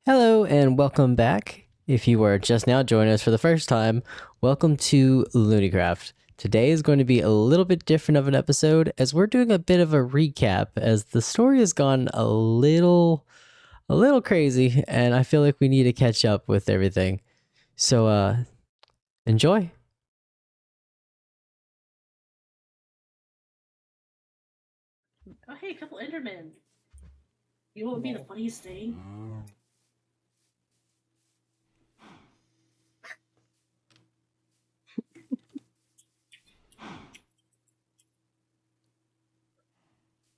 Hello and welcome back. If you are just now joining us for the first time, welcome to LooneyCraft. Today is going to be a little bit different of an episode as we're doing a bit of a recap as the story has gone a little crazy and I feel like we need to catch up with everything. So enjoy. Oh, hey, a couple Endermen. You know what would be the funniest thing?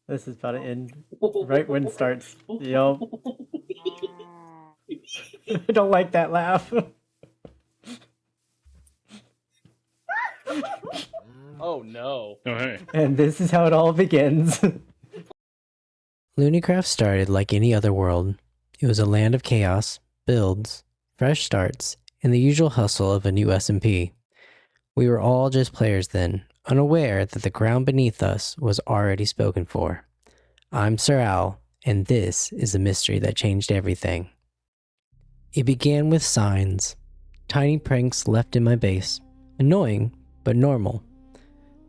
This is about to end right when it starts. Yup. I don't like that laugh. Oh no. Oh, hey. And this is how it all begins. LooneyCraft started like any other world. It was a land of chaos, builds, fresh starts, and the usual hustle of a new SMP. We were all just players then, unaware that the ground beneath us was already spoken for. I'm Sir Al, and this is the mystery that changed everything. It began with signs. Tiny pranks left in my base. Annoying, but normal.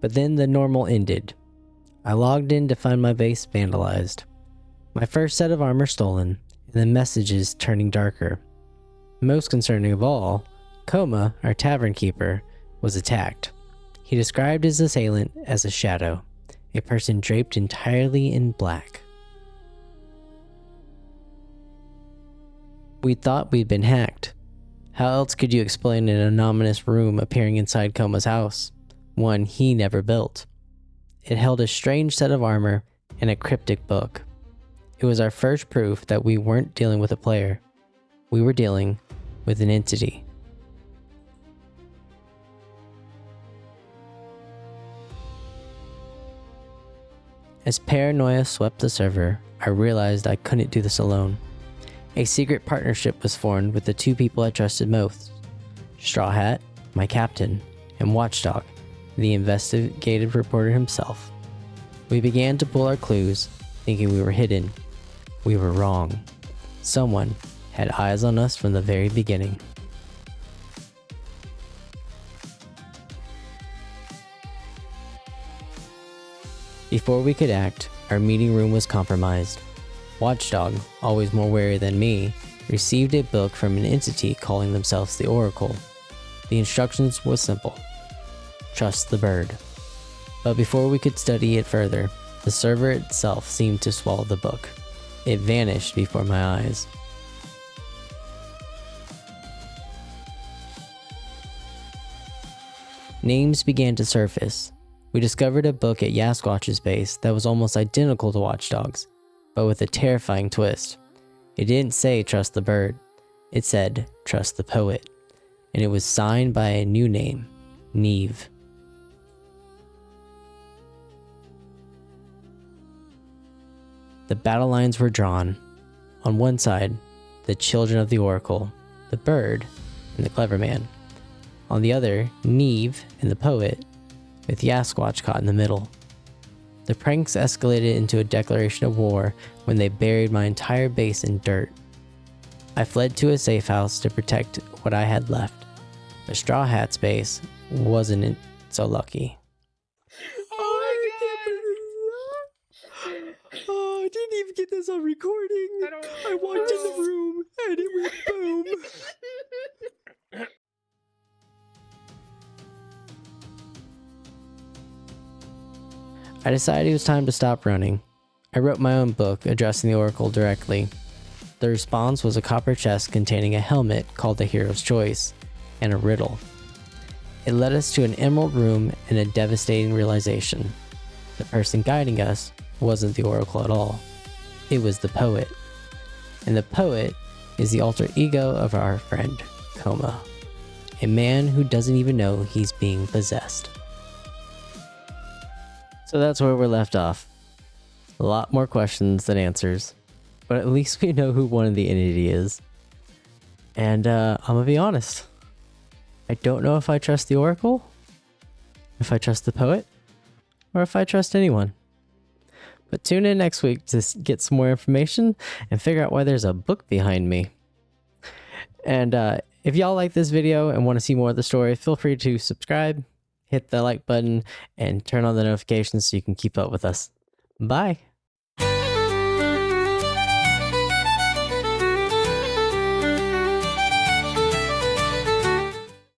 But then the normal ended. I logged in to find my base vandalized. My first set of armor stolen, and the messages turning darker. Most concerning of all, Coma, our tavern keeper, was attacked. He described his assailant as a shadow, a person draped entirely in black. We thought we'd been hacked. How else could you explain an anonymous room appearing inside Coma's house? One he never built. It held a strange set of armor and a cryptic book. It was our first proof that we weren't dealing with a player. We were dealing with an entity. As paranoia swept the server, I realized I couldn't do this alone. A secret partnership was formed with the two people I trusted most. Strawhat, my captain, and Watchdog, the investigative reporter himself. We began to pull our clues, thinking we were hidden. We were wrong. Someone had eyes on us from the very beginning. Before we could act, our meeting room was compromised. Watchdog, always more wary than me, received a book from an entity calling themselves the Oracle. The instructions was simple. Trust the bird. But before we could study it further, the server itself seemed to swallow the book. It vanished before my eyes. Names began to surface. We discovered a book at Yasquatch's base that was almost identical to Watchdog's, but with a terrifying twist. It didn't say trust the bird. It said trust the poet. And it was signed by a new name, Niamh. The battle lines were drawn. On one side, the children of the Oracle, the bird, and the clever man. On the other, Niamh and the poet, with Yasquatch caught in the middle. The pranks escalated into a declaration of war when they buried my entire base in dirt. I fled to a safe house to protect what I had left. The Straw Hat's base wasn't so lucky. Oh, I didn't even get this on recording. I walked in the room and it went boom. I decided it was time to stop running. I wrote my own book addressing the Oracle directly. The response was a copper chest containing a helmet called the Hero's Choice, and a riddle. It led us to an emerald room and a devastating realization. The person guiding us wasn't the Oracle at all. It was the poet. And the poet is the alter ego of our friend, Coma. A man who doesn't even know he's being possessed. So that's where we're left off. A lot more questions than answers, but at least we know who one of the entity is. And I'm gonna be honest. I don't know if I trust the Oracle, if I trust the poet, or if I trust anyone. But tune in next week to get some more information and figure out why there's a book behind me. And if y'all like this video and want to see more of the story, feel free to subscribe, hit the like button, and turn on the notifications so you can keep up with us. Bye.